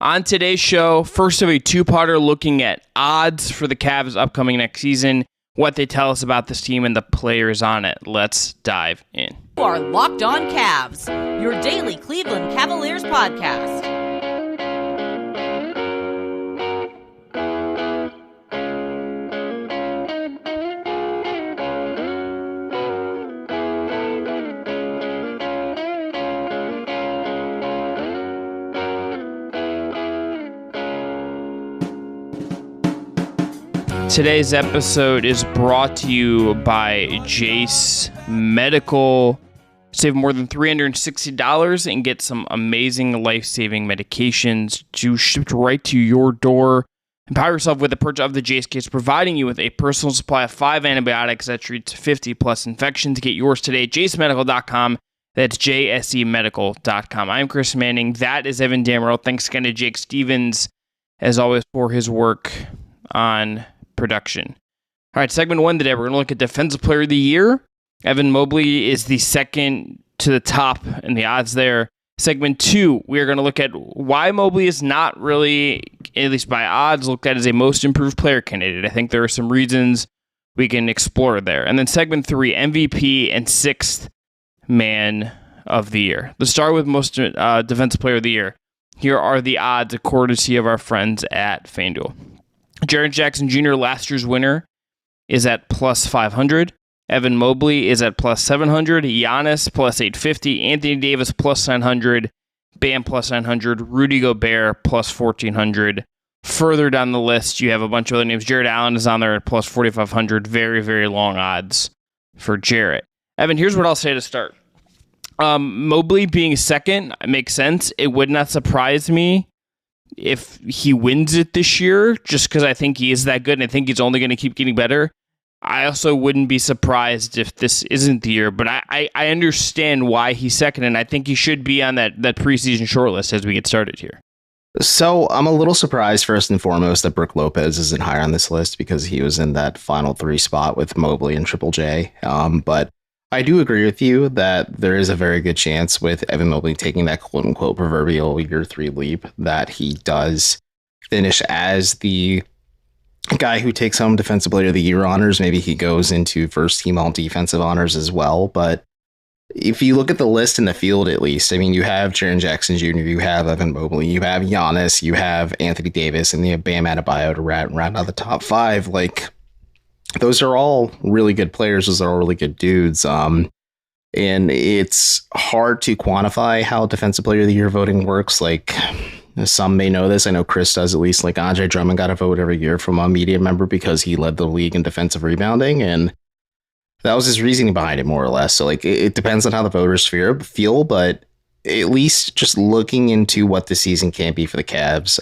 On today's show, first of a two-parter looking at odds for the Cavs upcoming next season, what they tell us about this team, and the players on it. Let's dive in. You are Locked On Cavs, your daily Cleveland Cavaliers podcast. Today's episode is brought to you by Jase Medical. Save more than $360 and get some amazing life-saving medications shipped right to your door. Empower yourself with the purchase of the Jase case, providing you with a personal supply of 5 antibiotics that treats 50-plus infections. Get yours today at jasemedical.com. That's jsemedical.com. I'm Chris Manning. That is Evan Dammarell. Thanks again to Jake Stevens, as always, for his work on production. All right, segment 1 today, we're going to look at Defensive Player of the Year. Evan Mobley is the second to the top in the odds there. Segment 2, we are going to look at why Mobley is not really, at least by odds, looked at as a most improved player candidate. I think there are some reasons we can explore there. And then segment 3, MVP and 6th man of the year. Let's start with most Defensive Player of the Year. Here are the odds, courtesy of our friends at FanDuel. Jaren Jackson Jr., last year's winner, is at plus 500. Evan Mobley is at plus 700. Giannis plus 850. Anthony Davis plus 900. Bam plus 900. Rudy Gobert plus 1400. Further down the list, you have a bunch of other names. Jared Allen is on there at plus 4500. Very, very long odds for Jarrett. Evan, here's what I'll say to start. Mobley being second makes sense. It would not surprise me if he wins it this year, just because I think he is that good and I think he's only going to keep getting better. I also wouldn't be surprised if this isn't the year, but I understand why he's second, and I think he should be on that preseason shortlist as we get started here. So I'm a little surprised, first and foremost, that Brook Lopez isn't higher on this list because he was in that final 3 spot with Mobley and Triple J. But I do agree with you that there is a very good chance with Evan Mobley taking that quote-unquote proverbial year 3 leap that he does finish as the guy who takes home Defensive Player of the Year honors. Maybe he goes into first team all defensive honors as well. But if you look at the list in the field, at least, I mean, you have Jaren Jackson Jr., you have Evan Mobley, you have Giannis, you have Anthony Davis, and you have Bam Adebayo to round out the top 5. Like, those are all really good players. Those are all really good dudes. And it's hard to quantify how Defensive Player of the Year voting works. Like, some may know this. I know Chris does, at least. Like, Andre Drummond got a vote every year from a media member because he led the league in defensive rebounding. And that was his reasoning behind it, more or less. So, like, it depends on how the voters feel. But at least just looking into what the season can be for the Cavs,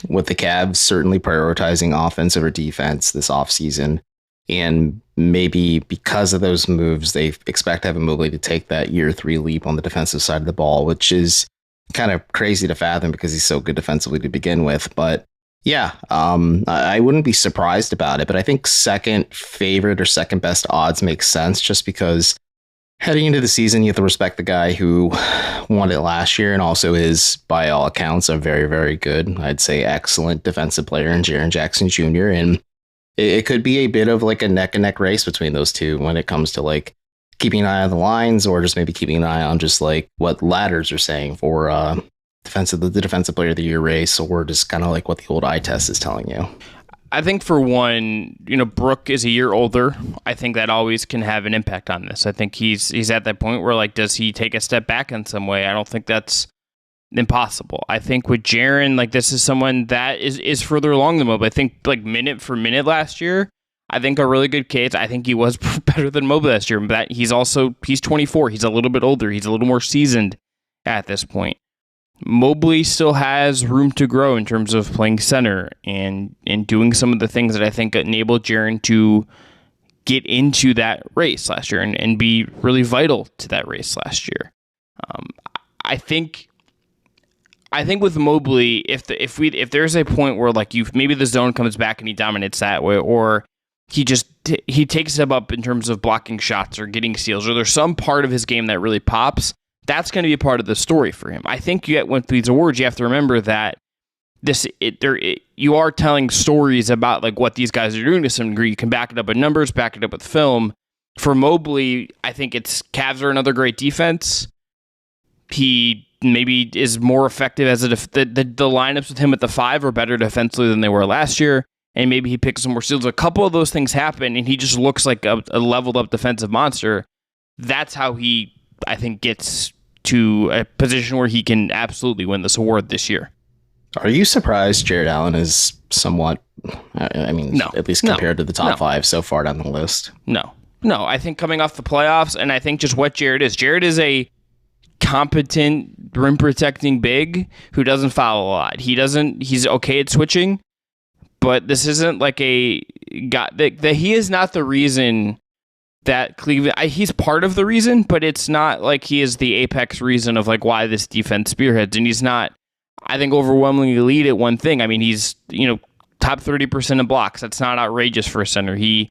with the Cavs certainly prioritizing offense over defense this offseason. And maybe because of those moves, they expect Evan Mobley to take that year 3 leap on the defensive side of the ball, which is kind of crazy to fathom because he's so good defensively to begin with. But yeah, I wouldn't be surprised about it. But I think second favorite or second best odds makes sense just because heading into the season, you have to respect the guy who won it last year and also is, by all accounts, a very, very good, I'd say excellent defensive player in Jaren Jackson Jr. And it could be a bit of like a neck and neck race between those two when it comes to like keeping an eye on the lines or just maybe keeping an eye on just like what ladders are saying for the defensive player of the year race, or just kind of like what the old eye test is telling you. I think for one, Brook is a year older. I think that always can have an impact on this. I think he's at that point where, like, does he take a step back in some way? I don't think that's impossible. I think with Jaren, like, this is someone that is further along than Mobley. I think, like, minute for minute last year, I think a really good case. I think he was better than Mobley last year. But he's 24. He's a little bit older. He's a little more seasoned at this point. Mobley still has room to grow in terms of playing center and doing some of the things that I think enabled Jaren to get into that race last year and be really vital to that race last year. I think with Mobley, if there's a point where like maybe the zone comes back and he dominates that way, or he takes a step up in terms of blocking shots or getting steals, or there's some part of his game that really pops, that's going to be a part of the story for him. I think with these awards, you have to remember that you are telling stories about like what these guys are doing to some degree. You can back it up with numbers, back it up with film. For Mobley, I think Cavs are another great defense. He maybe is more effective as the lineups with him at the 5 are better defensively than they were last year, and maybe he picks some more steals. A couple of those things happen, and he just looks like a leveled up defensive monster. That's how he, I think, gets to a position where he can absolutely win this award this year. Are you surprised Jared Allen is somewhat, no, at least compared to the top 5 so far down the list? No, I think coming off the playoffs, and I think just what Jared is a competent rim protecting big who doesn't foul a lot. He's okay at switching, but this isn't like a guy that he is not the reason that Cleveland, he's part of the reason, but it's not like he is the apex reason of like why this defense spearheads, and he's not, I think, overwhelmingly lead at one thing. I mean, he's, top 30% of blocks. That's not outrageous for a center. He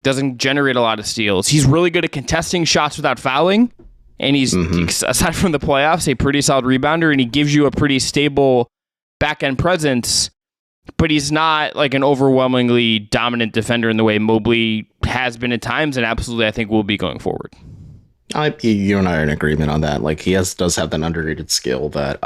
doesn't generate a lot of steals. He's really good at contesting shots without fouling, and he's, aside from the playoffs, a pretty solid rebounder, and he gives you a pretty stable back-end presence, but he's not like an overwhelmingly dominant defender in the way Mobley has been at times, and absolutely I think will be going forward. You and I are in agreement on that. Like, he does have that underrated skill that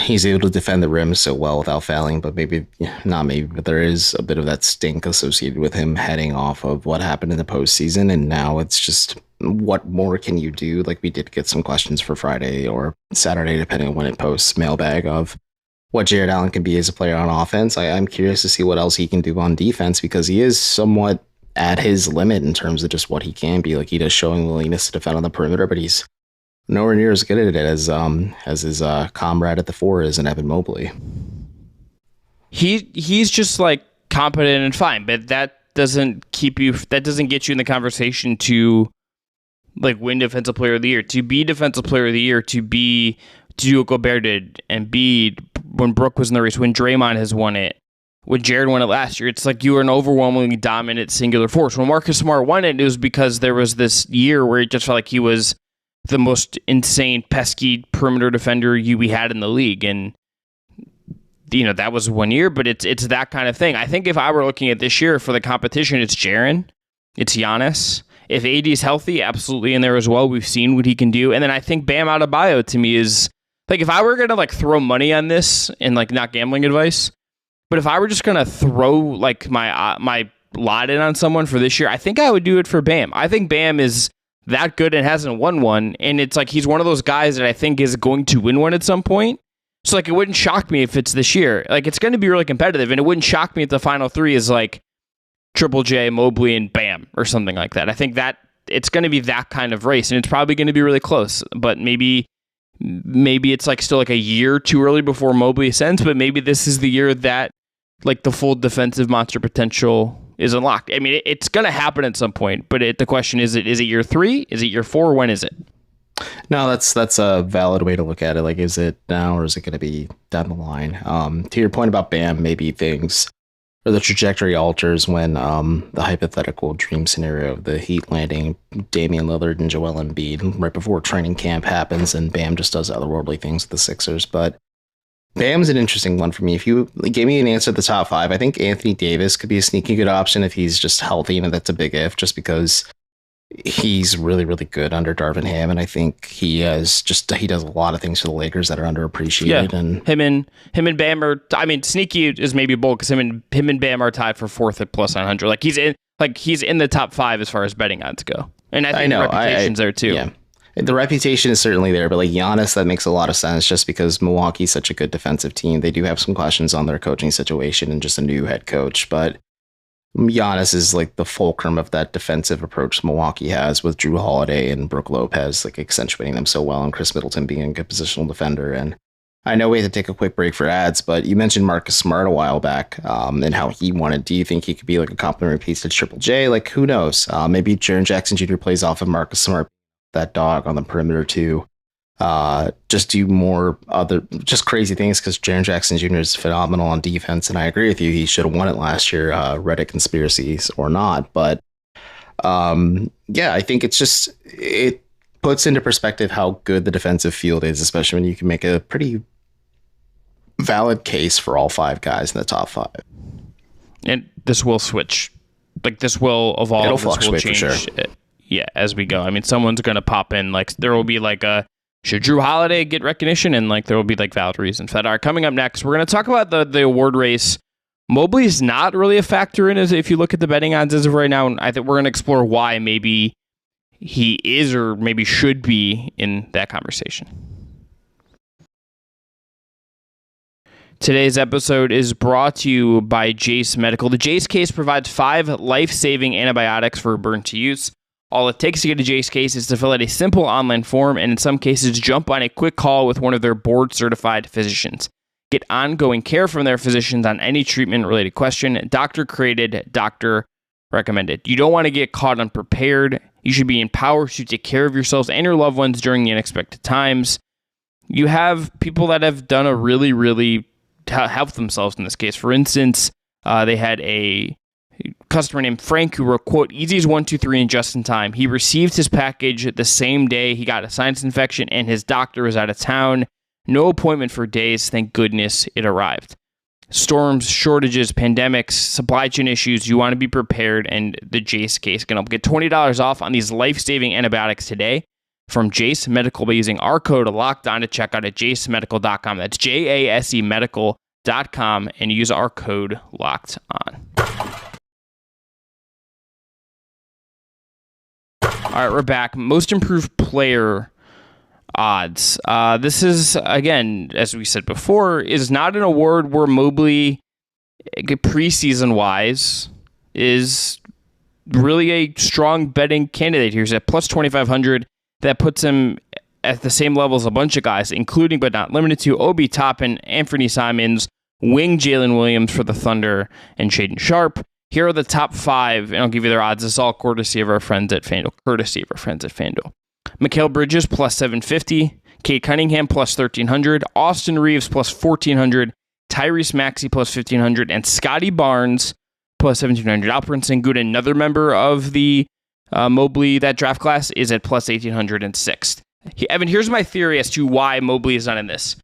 he's able to defend the rim so well without fouling, but but there is a bit of that stink associated with him heading off of what happened in the postseason, and now it's just, what more can you do? Like, we did get some questions for Friday or Saturday, depending on when it posts, mailbag, of what Jared Allen can be as a player on offense. I'm curious to see what else he can do on defense, because he is somewhat at his limit in terms of just what he can be. Like, he does showing willingness to defend on the perimeter, but he's nowhere near as good at it as his comrade at the 4 is in Evan Mobley. He's just like competent and fine, but that doesn't get you in the conversation to like win Defensive Player of the Year. To be Defensive Player of the Year, to do what Gobert did, and be when Brook was in the race, when Draymond has won it, when Jared won it last year, it's like you were an overwhelmingly dominant singular force. When Marcus Smart won it, it was because there was this year where it just felt like he was the most insane, pesky perimeter defender we had in the league. And, that was 1 year, but it's that kind of thing. I think if I were looking at this year for the competition, it's Jaren, it's Giannis. If AD's healthy, absolutely in there as well. We've seen what he can do. And then I think Bam Adebayo, to me, is like, if I were going to like throw money on this, and like not gambling advice, but if I were just going to throw like my lot in on someone for this year, I think I would do it for Bam. I think Bam is that good and hasn't won one, and it's like he's one of those guys that I think is going to win one at some point. So like, it wouldn't shock me if it's this year. Like, it's going to be really competitive, and it wouldn't shock me if the final 3 is like Triple J, Mobley, and Bam or something like that. I think that it's going to be that kind of race, and it's probably going to be really close. But maybe it's like still like a year too early before Mobley ascends. But maybe this is the year that like the full defensive monster potential is unlocked. I mean, it's going to happen at some point, but the question is it year 3? Is it year 4? When is it? No, that's a valid way to look at it. Like, is it now or is it going to be down the line? To your point about Bam, maybe things or the trajectory alters when the hypothetical dream scenario of the Heat landing Damian Lillard and Joel Embiid right before training camp happens, and Bam just does otherworldly things with the Sixers. But Bam's an interesting one for me. If you gave me an answer at the top 5, I think Anthony Davis could be a sneaky good option if he's just healthy, and that's a big if, just because he's really, really good under Darvin Ham, and I think he does a lot of things for the Lakers that are underappreciated. Yeah, and him and Bam are, I mean, sneaky is maybe bold, because him and Bam are tied for 4th at plus 900. Like, he's in the top 5 as far as betting odds go, and I think the reputation's there too. Yeah. The reputation is certainly there, but like Giannis, that makes a lot of sense just because Milwaukee's such a good defensive team. They do have some questions on their coaching situation and just a new head coach, but Giannis is like the fulcrum of that defensive approach Milwaukee has, with Drew Holiday and Brook Lopez like accentuating them so well, and Chris Middleton being a good positional defender. And I know we had to take a quick break for ads, but you mentioned Marcus Smart a while back and how he wanted. Do you think he could be like a complementary piece to Triple J? Like, who knows? Maybe Jaren Jackson Jr. plays off of Marcus Smart, that dog on the perimeter too. Just do more other just crazy things, because Jaren Jackson Jr. is phenomenal on defense, and I agree with you. He should have won it last year, Reddit conspiracies or not. But yeah, I think it's just puts into perspective how good the defensive field is, especially when you can make a pretty valid case for all 5 guys in the top 5. And this will switch. Like, this will evolve. It'll this will fluctuate change. for sure. Yeah, as we go. I mean, someone's going to pop in. Like, there will be like a, should Drew Holiday get recognition? And like, there will be like valid reasons for that. All right, coming up next, we're going to talk about the award race. Mobley's not really a factor in it if you look at the betting odds as of right now. And I think we're going to explore why maybe he is or maybe should be in that conversation. Today's episode is brought to you by Jase Medical. The Jase case provides 5 life-saving antibiotics for emergency use. All it takes to get a Jase case is to fill out a simple online form and in some cases jump on a quick call with one of their board-certified physicians. Get ongoing care from their physicians on any treatment-related question. Doctor-created, doctor-recommended. You don't want to get caught unprepared. You should be empowered to take care of yourselves and your loved ones during the unexpected times. You have people that have done a really help themselves in this case. For instance, they had a customer named Frank who wrote, quote, "Easy as 1, 2, 3 and just in time. He received his package the same day he got a sinus infection and his doctor was out of town. No appointment for days. Thank goodness it arrived." Storms, shortages, pandemics, supply chain issues. You want to be prepared, and the Jase case can help. Get $20 off on these life-saving antibiotics today from Jase Medical by using our code LOCKEDON to check out at jasemedical.com. That's JASE medical.com and use our code LOCKEDON. All right, we're back. Most improved player odds. This is, again, as we said before, is not an award where Mobley, preseason-wise, is really a strong betting candidate here. He's at plus 2,500. That puts him at the same level as a bunch of guys, including but not limited to Obi Toppin, Anthony Simons, wing Jalen Williams for the Thunder, and Shaedon Sharpe. Here are the top 5, and I'll give you their odds. This is all courtesy of our friends at FanDuel. Mikal Bridges plus 750, Cade Cunningham plus 1,300, Austin Reeves plus 1,400, Tyrese Maxey plus 1,500, and Scotty Barnes plus 1,700. Alperen Sengun, another member of the Mobley, that draft class, is at plus 1,806. Evan, here's my theory as to why Mobley is not in this.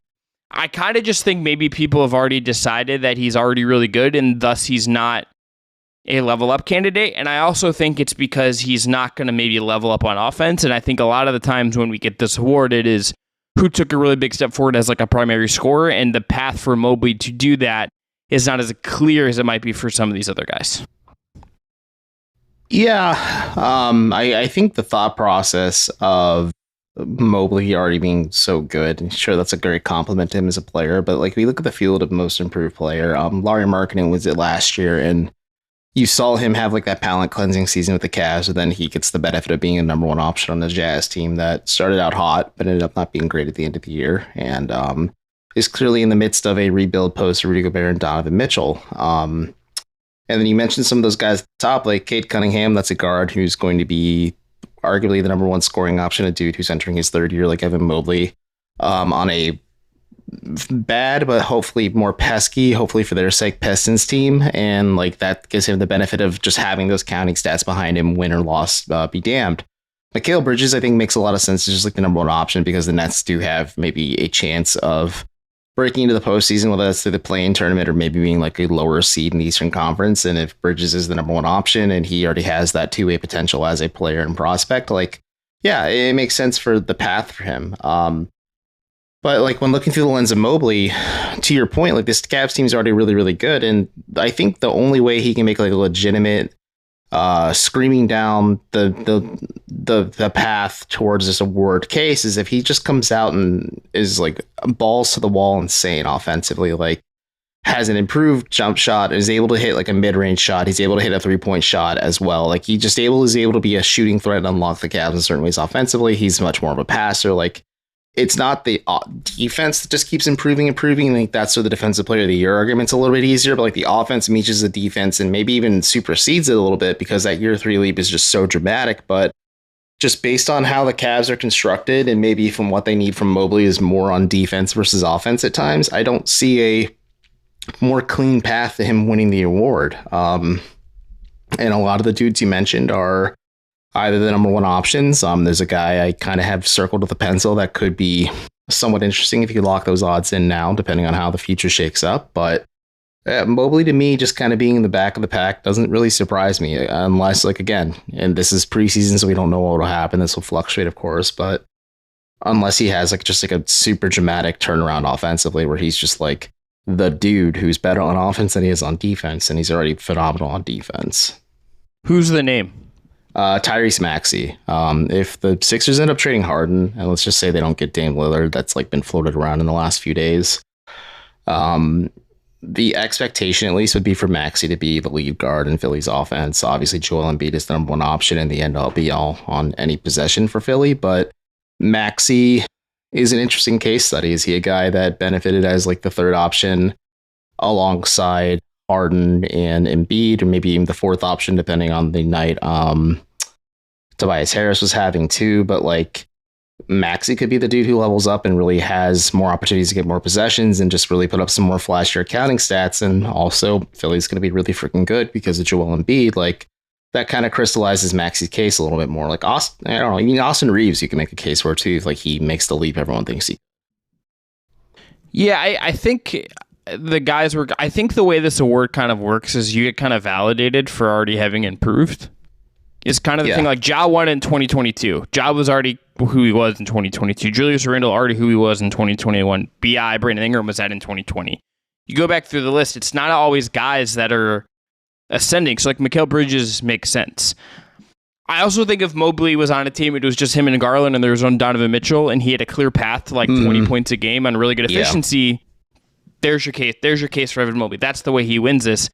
I kind of just think maybe people have already decided that he's already really good, and thus he's not a level up candidate. And I also think it's because he's not going to maybe level up on offense. And I think a lot of the times when we get this award, it is who took a really big step forward as like a primary scorer. And the path for Mobley to do that is not as clear as it might be for some of these other guys. Yeah. I think the thought process of Mobley already being so good, and sure, that's a great compliment to him as a player. But like, we look at the field of most improved player. Lauri Markkanen was it last year, and you saw him have like that palate cleansing season with the Cavs, and then he gets the benefit of being a number 1 option on the Jazz team that started out hot, but ended up not being great at the end of the year, and is clearly in the midst of a rebuild post Rudy Gobert and Donovan Mitchell. And then you mentioned some of those guys at the top, like Cade Cunningham, that's a guard who's going to be arguably the number 1 scoring option, a dude who's entering his 3rd year, like Evan Mobley, on a bad but hopefully more pesky, hopefully for their sake, Pistons team, and like that gives him the benefit of just having those counting stats behind him, win or loss, be damned. Mikal Bridges, I think, makes a lot of sense. It's just like the number 1 option because the Nets do have maybe a chance of breaking into the postseason, whether that's through the play-in tournament or maybe being like a lower seed in the Eastern Conference. And if Bridges is the number 1 option and he already has that 2-way potential as a player and prospect, like, yeah, it makes sense for the path for him. But like when looking through the lens of Mobley, to your point, like this Cavs team is already really good, and I think the only way he can make like a legitimate screaming down the path towards this award case is if he just comes out and is like balls to the wall insane offensively, like has an improved jump shot, is able to hit like a mid-range shot, he's able to hit a 3-point shot as well. Like he just is able to be a shooting threat and unlock the Cavs in certain ways offensively. He's much more of a passer. Like, it's not the defense that just keeps improving. I think that's where the defensive player of the year argument's a little bit easier, but like the offense meets the defense and maybe even supersedes it a little bit because that year 3 leap is just so dramatic. But just based on how the Cavs are constructed and maybe from what they need from Mobley is more on defense versus offense at times, I don't see a more clean path to him winning the award. And a lot of the dudes you mentioned are either the number one options. There's a guy I kind of have circled with a pencil that could be somewhat interesting if you could lock those odds in now, depending on how the future shakes up. But Mobley, to me, just kind of being in the back of the pack doesn't really surprise me, unless, like, again, and this is preseason, so we don't know what will happen. This will fluctuate, of course, but unless he has just a super dramatic turnaround offensively where he's just like the dude who's better on offense than he is on defense, and he's already phenomenal on defense. Who's the name? Tyrese Maxey. If the Sixers end up trading Harden, and let's just say they don't get Dame Lillard, that's been floated around in the last few days. The expectation, at least, would be for Maxey to be the lead guard in Philly's offense. Obviously, Joel Embiid is the number one option in the end all be all on any possession for Philly, but Maxey is an interesting case study. Is he a guy that benefited as the third option alongside Harden and Embiid, or maybe even the fourth option, depending on the night Tobias Harris was having too, but Maxey could be the dude who levels up and really has more opportunities to get more possessions and just really put up some more flashier counting stats. And also, Philly's going to be really freaking good because of Joel Embiid. That kind of crystallizes Maxey's case a little bit more. Austin, I don't know, even Austin Reeves, you can make a case for too. If he makes the leap everyone thinks he. Yeah, I think the guys were. I think the way this award kind of works is you get kind of validated for already having improved. Is kind of the thing. Ja won in 2022. Ja was already who he was in 2022. Julius Randle already who he was in 2021. B.I. Brandon Ingram was that in 2020. You go back through the list, it's not always guys that are ascending. So Mikal Bridges makes sense. I also think if Mobley was on a team, it was just him and Garland and there was one Donovan Mitchell and he had a clear path to 20 points a game on really good efficiency. Yeah. There's your case. There's your case for Evan Mobley. That's the way he wins this.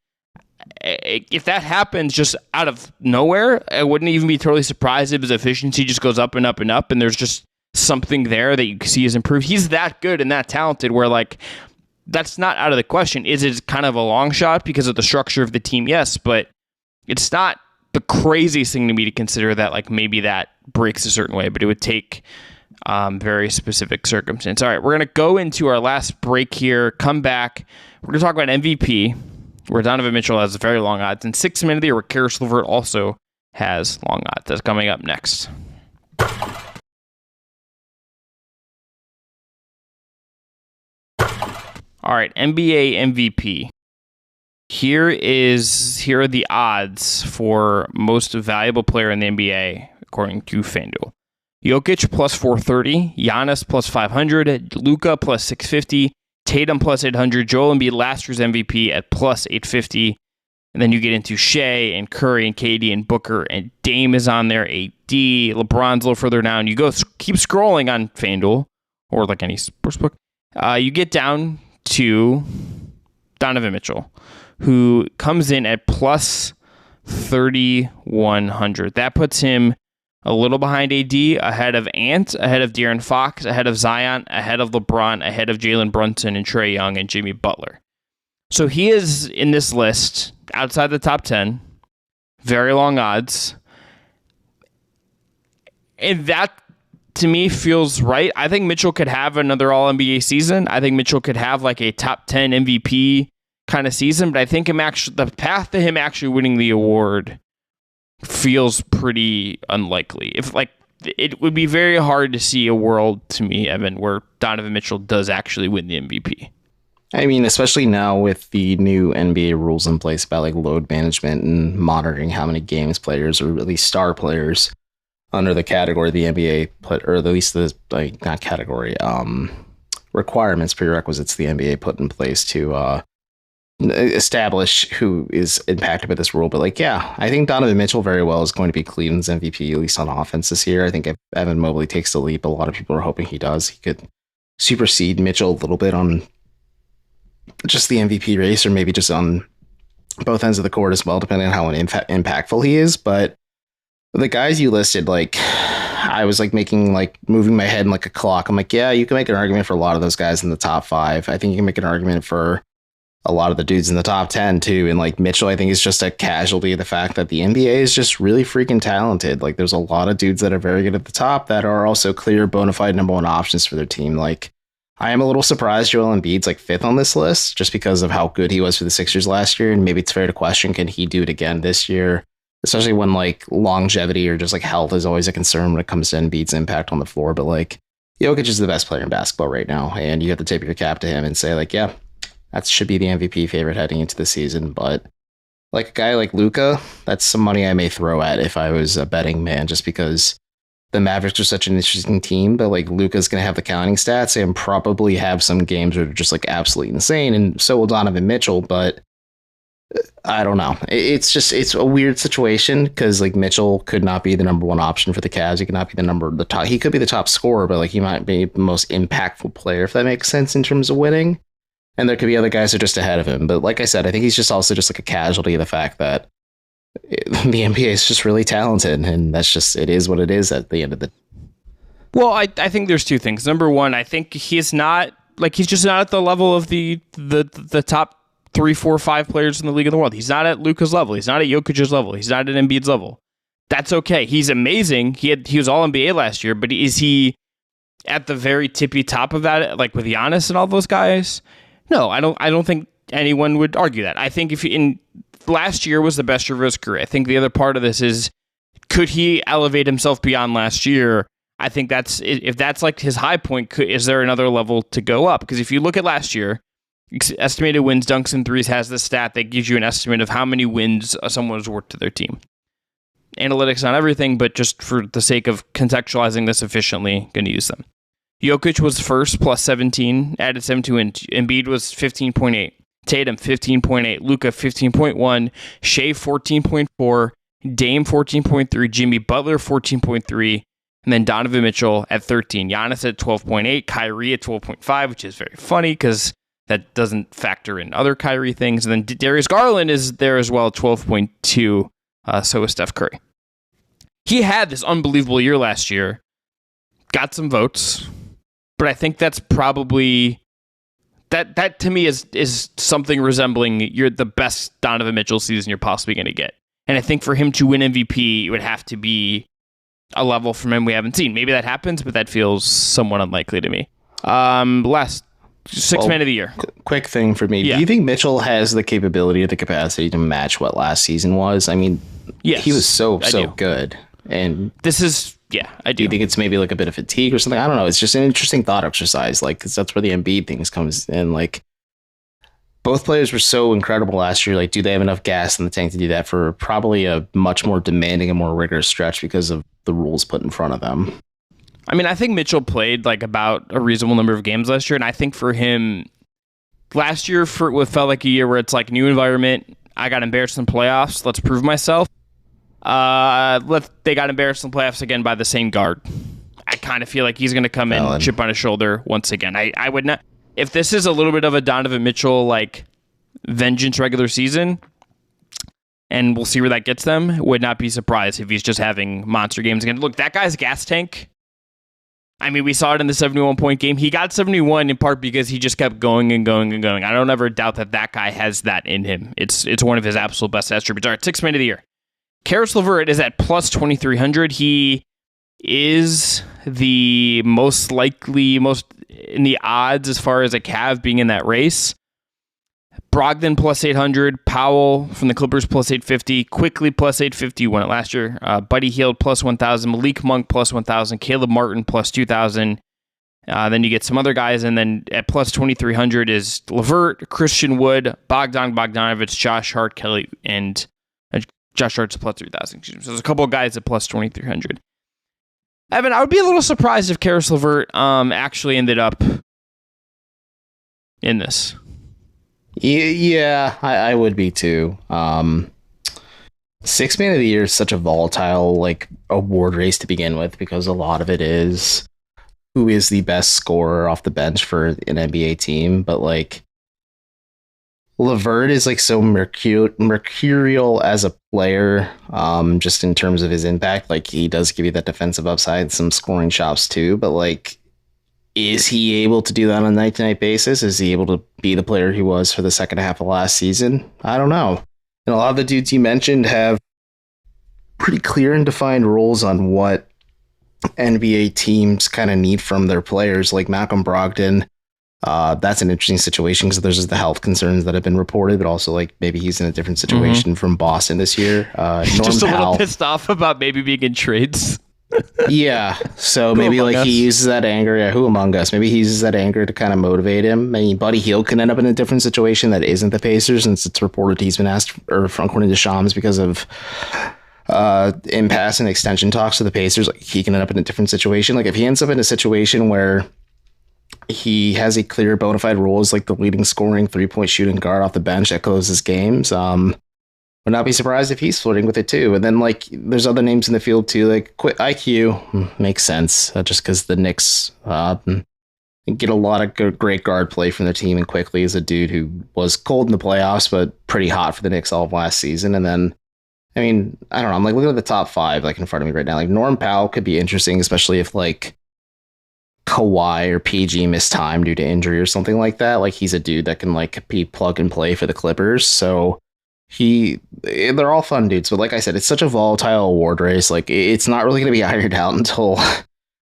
If that happens just out of nowhere, I wouldn't even be totally surprised if his efficiency just goes up and up and up, and there's just something there that you see is improved. He's that good and that talented where that's not out of the question. Is it kind of a long shot because of the structure of the team? Yes, but it's not the craziest thing to me to consider that maybe that breaks a certain way, but it would take very specific circumstance. All right, we're going to go into our last break here, come back. We're going to talk about MVP, where Donovan Mitchell has very long odds, and 6 minutes where Karis LeVert also has long odds. That's coming up next. All right, NBA MVP. Here are the odds for most valuable player in the NBA, according to FanDuel. Jokic plus 430, Giannis plus 500, Luka plus 650, Tatum plus 800, Joel Embiid last year's MVP at plus 850. And then you get into Shea and Curry and KD and Booker and Dame is on there, AD, LeBron's a little further down. You go keep scrolling on FanDuel or any sportsbook. You get down to Donovan Mitchell, who comes in at plus 3,100. That puts him a little behind AD, ahead of Ant, ahead of De'Aaron Fox, ahead of Zion, ahead of LeBron, ahead of Jalen Brunson and Trae Young and Jimmy Butler. So he is in this list outside the top 10. Very long odds. And that, to me, feels right. I think Mitchell could have another All-NBA season. I think Mitchell could have a top 10 MVP kind of season. But I think the path to him actually winning the award feels pretty unlikely. It would be very hard to see a world, to me, Evan, where Donovan Mitchell does actually win the MVP. I mean, especially now with the new NBA rules in place about load management and monitoring how many games players, or at least star players, under the category of the NBA put, or at least the not category, requirements, prerequisites the NBA put in place to establish who is impacted by this rule. But I think Donovan Mitchell very well is going to be Cleveland's MVP, at least on offense this year. I think if Evan Mobley takes the leap, a lot of people are hoping he does. He could supersede Mitchell a little bit on just the MVP race, or maybe just on both ends of the court as well, depending on how impactful he is. But the guys you listed, I was moving my head in a clock. I'm yeah, you can make an argument for a lot of those guys in the top 5. I think you can make an argument for a lot of the dudes in the top 10 too. And Mitchell, I think, is just a casualty of the fact that the NBA is just really freaking talented. There's a lot of dudes that are very good at the top that are also clear bona fide number one options for their team. I am a little surprised Joel Embiid's 5th on this list just because of how good he was for the Sixers last year. And maybe it's fair to question, can he do it again this year? especially when like longevity or just like health is always a concern when it comes to Embiid's impact on the floor. But like Jokic is the best player in basketball right now, and you have to tip your cap to him and say like, yeah, that should be the MVP favorite heading into the season. But like a guy like Luka, that's some money I may throw at if I was a betting man, just because the Mavericks are such an interesting team. But like Luka's going to have the counting stats and probably have some games that are just like absolutely insane, and so will Donovan Mitchell. But I don't know. It's a weird situation because like Mitchell could not be the number one option for the Cavs. He could not be the top. He could be the top scorer, but like he might be the most impactful player, if that makes sense in terms of winning. And there could be other guys who are just ahead of him. But like I said, I think he's just also just like a casualty of the fact that the NBA is just really talented, and that's just, it is what it is at the end of the. Well, I think there's two things. Number one, I think he's just not at the level of the top 3, 4, 5 players in the league in the world. He's not at Luka's level. He's not at Jokic's level. He's not at Embiid's level. That's okay. He's amazing. He was all NBA last year, but is he at the very tippy top of that, like with Giannis and all those guys? No, I don't think anyone would argue that. I think last year was the best year of his career. I think the other part of this is, could he elevate himself beyond last year? I think if that's like his high point, is there another level to go up? Because if you look at last year, estimated wins, dunks, and threes has the stat that gives you an estimate of how many wins someone has worked to their team. Analytics, not everything, but just for the sake of contextualizing this efficiently, going to use them. Jokic was first, plus 17, added 7 to Embiid was 15.8. Tatum, 15.8. Luka, 15.1. Shea, 14.4. Dame, 14.3. Jimmy Butler, 14.3. And then Donovan Mitchell at 13. Giannis at 12.8. Kyrie at 12.5, which is very funny because that doesn't factor in other Kyrie things. And then Darius Garland is there as well, 12.2. So is Steph Curry. He had this unbelievable year last year. Got some votes. But I think that's probably... That to me is something resembling you're the best Donovan Mitchell season you're possibly going to get. And I think for him to win MVP, it would have to be a level from him we haven't seen. Maybe that happens, but that feels somewhat unlikely to me. Last sixth man of the year. Quick thing for me. Yeah. Do you think Mitchell has the capability or the capacity to match what last season was? I mean, yes, he was so good. And this is... Yeah, I do. You think it's maybe like a bit of fatigue or something? I don't know. It's just an interesting thought exercise, like, because that's where the Embiid things comes in. Like, both players were so incredible last year. Like, do they have enough gas in the tank to do that for probably a much more demanding and more rigorous stretch because of the rules put in front of them? I mean, I think Mitchell played like about a reasonable number of games last year, and I think for him, last year it felt like a year where it's like new environment. I got embarrassed in the playoffs. Let's prove myself. They got embarrassed in the playoffs again by the same guard. I kind of feel like he's going to come in, chip on his shoulder once again. I would not, if this is a little bit of a Donovan Mitchell like vengeance regular season, and we'll see where that gets them, would not be surprised if he's just having monster games again. Look, that guy's gas tank. I mean, we saw it in the 71-point game. He got 71 in part because he just kept going and going and going. I don't ever doubt that guy has that in him. It's one of his absolute best attributes. All right, sixth man of the year. Karis LeVert is at plus 2,300. He is the most likely, most in the odds as far as a Cav being in that race. Brogdon plus 800. Powell from the Clippers plus 850. Quickly plus 850. Won it last year. Buddy Hield plus 1,000. Malik Monk plus 1,000. Caleb Martin plus 2,000. Then you get some other guys. And then at plus 2,300 is LeVert, Christian Wood, Bogdanovich, Josh Hart, Kelly, and... Josh Hart's plus 3,000. So there's a couple of guys at plus 2,300. Evan, I would be a little surprised if Karis LeVert actually ended up in this. Yeah, I would be too. Sixth man of the year is such a volatile like award race to begin with because a lot of it is who is the best scorer off the bench for an NBA team, but like LeVert is like so mercurial as a player, just in terms of his impact. Like he does give you that defensive upside, some scoring chops too, but like, is he able to do that on a night-to-night basis? Is he able to be the player he was for the second half of last season? I don't know. And a lot of the dudes you mentioned have pretty clear and defined roles on what NBA teams kind of need from their players, like Malcolm Brogdon. That's an interesting situation because there's just the health concerns that have been reported, but also like maybe he's in a different situation from Boston this year. Norm Just a Powell, little pissed off about maybe being in trades. yeah, so maybe like he uses that anger. Yeah, who among us? Maybe he uses that anger to kind of motivate him. I mean, Buddy Hield can end up in a different situation that isn't the Pacers, since it's reported he's been asked, or according to Shams, because of impasse and extension talks to the Pacers. Like he can end up in a different situation. Like if he ends up in a situation where he has a clear bona fide role as like the leading scoring 3-point shooting guard off the bench that closes games, would not be surprised if he's flirting with it too. And then like there's other names in the field too, like IQ makes sense, just because the Knicks get a lot of great guard play from their team, and quickly is a dude who was cold in the playoffs but pretty hot for the Knicks all of last season. And then I mean, I don't know, I'm like looking at the top 5 like in front of me right now. Like Norm Powell could be interesting, especially if like Kawhi or PG miss time due to injury or something like that. Like he's a dude that can like be plug and play for the Clippers. So they're all fun dudes, but like I said, it's such a volatile award race. Like it's not really going to be ironed out until,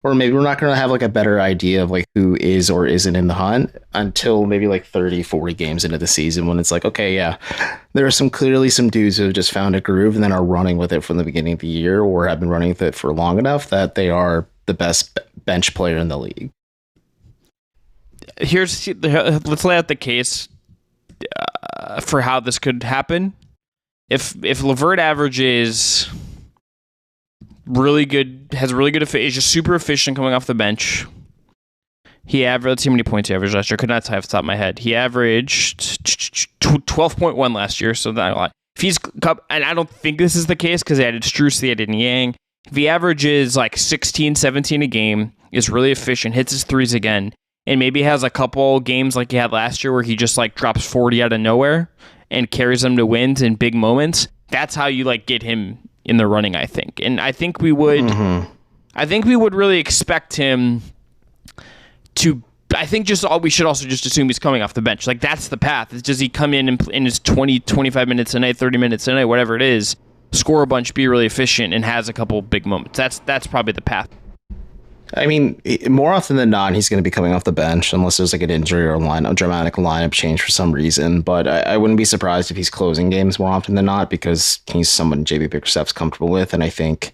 or maybe we're not going to have like a better idea of like who is or isn't in the hunt until maybe like 30-40 games into the season, when it's like, okay, yeah, there are some dudes who have just found a groove and then are running with it from the beginning of the year, or have been running with it for long enough that they are the best bench player in the league. Let's lay out the case for how this could happen. If LeVert averages really good, is just super efficient coming off the bench. Let's see how many points he averaged last year. I could not tell off the top of my head. He averaged 12.1 last year, so not a lot. If he's, and I don't think this is the case because they added Strus, they added Niang. If he averages like 16, 17 a game, is really efficient, hits his threes again, and maybe has a couple games like he had last year where he just like drops 40 out of nowhere and carries them to wins in big moments, that's how you like get him in the running, I think. And I think we would really expect him to, I think we should also just assume he's coming off the bench. Like that's the path. Does he come in his 20, 25 minutes a night, 30 minutes a night, whatever it is, score a bunch, be really efficient, and has a couple big moments? That's probably the path. I mean, more often than not, he's going to be coming off the bench unless there's like an injury or a dramatic lineup change for some reason. But I wouldn't be surprised if he's closing games more often than not, because he's someone JB Bickerstaff's comfortable with, and I think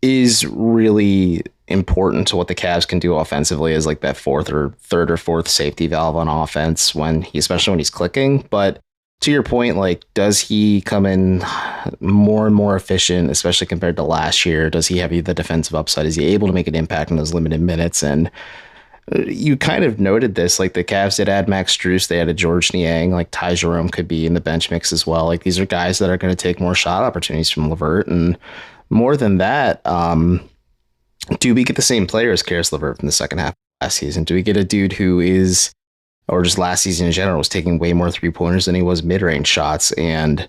is really important to what the Cavs can do offensively as like that third or fourth safety valve on offense especially when he's clicking. But to your point, like, does he come in more and more efficient, especially compared to last year? Does he have the defensive upside? Is he able to make an impact in those limited minutes? And you kind of noted this, like the Cavs did add Max Strus, they added George Niang, like Ty Jerome could be in the bench mix as well. Like these are guys that are going to take more shot opportunities from LeVert. And more than that, do we get the same player as Karis LeVert from the second half of last season? Do we get a dude who is, or just last season in general, was taking way more 3-pointers than he was mid-range shots? And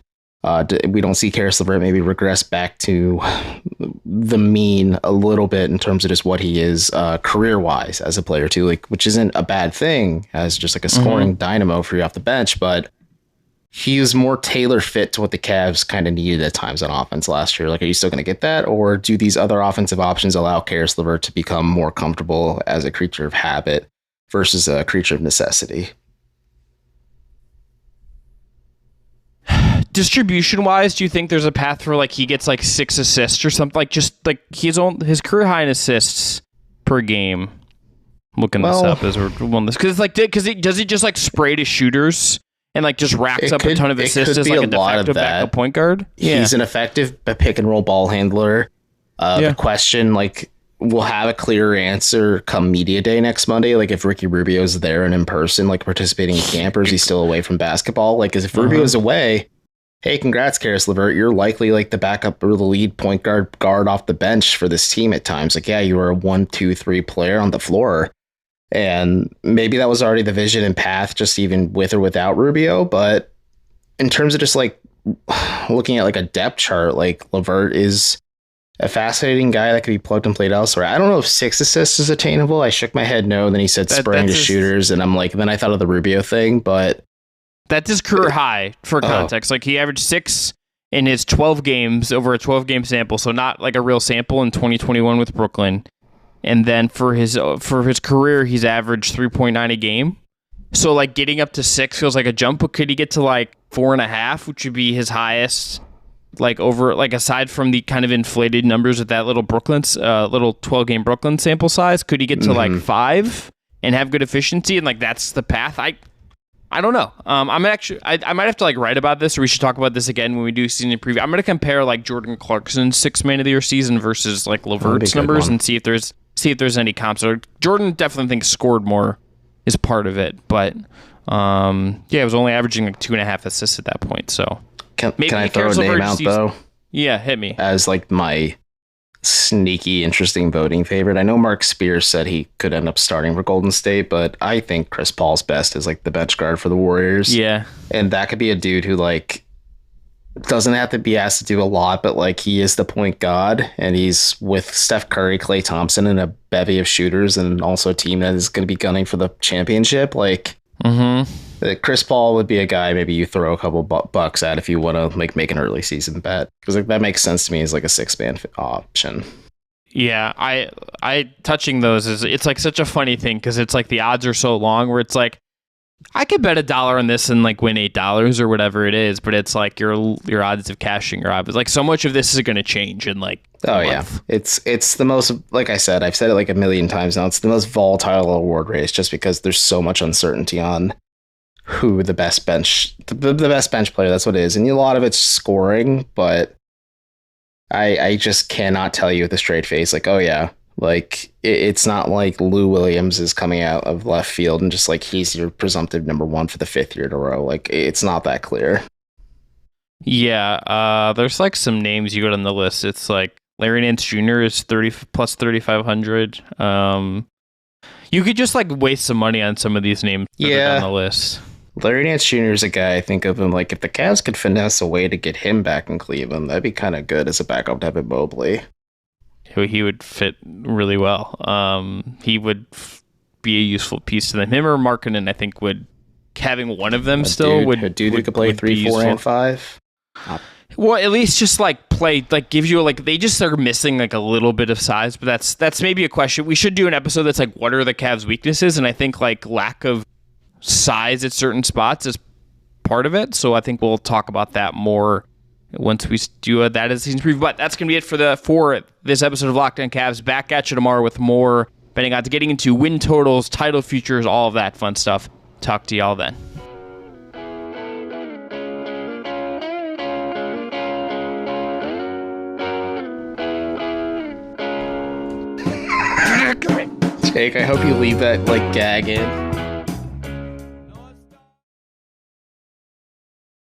we don't see Karis LeVert maybe regress back to the mean a little bit in terms of just what he is career-wise as a player too, like, which isn't a bad thing as just like a scoring dynamo for you off the bench, but he was more tailor fit to what the Cavs kind of needed at times on offense last year. Like, are you still going to get that? Or do these other offensive options allow Karis LeVert to become more comfortable as a creature of habit versus a creature of necessity? Distribution wise, do you think there's a path for like he gets like 6 assists or something? Like just like his career high in assists per game. I'm looking this up as we're doing this because does he just like spray to shooters and like just racks up a ton of assists as like a de facto backup point guard? Yeah. He's an effective pick and roll ball handler. The question, like, we'll have a clearer answer come media day next Monday. Like if Ricky Rubio's there and in person, like participating in camp, or is he still away from basketball? Like, as if Rubio's away, hey, congrats, Karis LeVert. You're likely like the backup or the lead point guard off the bench for this team at times. Like, yeah, you were a 1, 2, 3 player on the floor. And maybe that was already the vision and path, just even with or without Rubio. But in terms of just like looking at like a depth chart, like LeVert is a fascinating guy that could be plugged and played elsewhere. I don't know if 6 assists is attainable. I shook my head no. And then he said spraying to shooters. And I'm like, then I thought of the Rubio thing, but that's his career high for context. Like he averaged 6 in his 12 games over a 12-game sample. So not like a real sample in 2021 with Brooklyn. And then for his career, he's averaged 3.9 a game. So like getting up to 6 feels like a jump, but could he get to like 4.5, which would be his highest, like over, like aside from the kind of inflated numbers with that little 12-game Brooklyn sample size, could he get to like 5 and have good efficiency? And like that's the path. I don't know. I might have to like write about this, or we should talk about this again when we do season preview. I'm going to compare like Jordan Clarkson's 6 Man of the Year season versus like LeVert's numbers and see if there's any comps. So Jordan definitely thinks scored more is part of it, but it was only averaging like 2.5 assists at that point. So can I throw a name out though? Yeah, hit me. As like my sneaky, interesting voting favorite. I know Mark Spears said he could end up starting for Golden State, but I think Chris Paul's best is like the bench guard for the Warriors. Yeah. And that could be a dude who like doesn't have to be asked to do a lot, but like he is the point guard, and he's with Steph Curry, Klay Thompson, and a bevy of shooters, and also a team that is going to be gunning for the championship. Like Chris Paul would be a guy maybe you throw a couple bucks at if you want to like make an early season bet, because like that makes sense to me as like a 6-man option. Yeah, I touching those it's like such a funny thing, because it's like the odds are so long where it's like I could bet $1 on this and like win $8 or whatever it is, but it's like your odds of cashing your odds. Like so much of this is going to change in like a month. It's the most, like I said, I've said it like a million times now. It's the most volatile award race just because there's so much uncertainty on who the best bench player. That's what it is, and a lot of it's scoring, but I just cannot tell you with a straight face like, oh yeah. Like, it's not like Lou Williams is coming out of left field and just like he's your presumptive number 1 for the 5th year in a row. Like, it's not that clear. Yeah, there's like some names you got on the list. It's like Larry Nance Jr. is 30 plus 3,500. You could just like waste some money on some of these names that are on the list. Larry Nance Jr. is a guy I think of him like if the Cavs could finesse a way to get him back in Cleveland, that'd be kind of good as a backup to Evan Mobley. He would fit really well. He would be a useful piece to them. Him or Markkanen, I think, would having one of them a dude who could play 3, 4, and 5. Well, at least just like play, like gives you like they just are missing like a little bit of size, but that's maybe a question. We should do an episode that's like what are the Cavs' weaknesses, and I think like lack of size at certain spots is part of it. So I think we'll talk about that more once we do that as a season preview. But that's going to be it for this episode of Locked On Cavs. Back at you tomorrow with more betting odds, getting into win totals, title futures, all of that fun stuff. Talk to y'all then. Jake, I hope you leave that like gag in.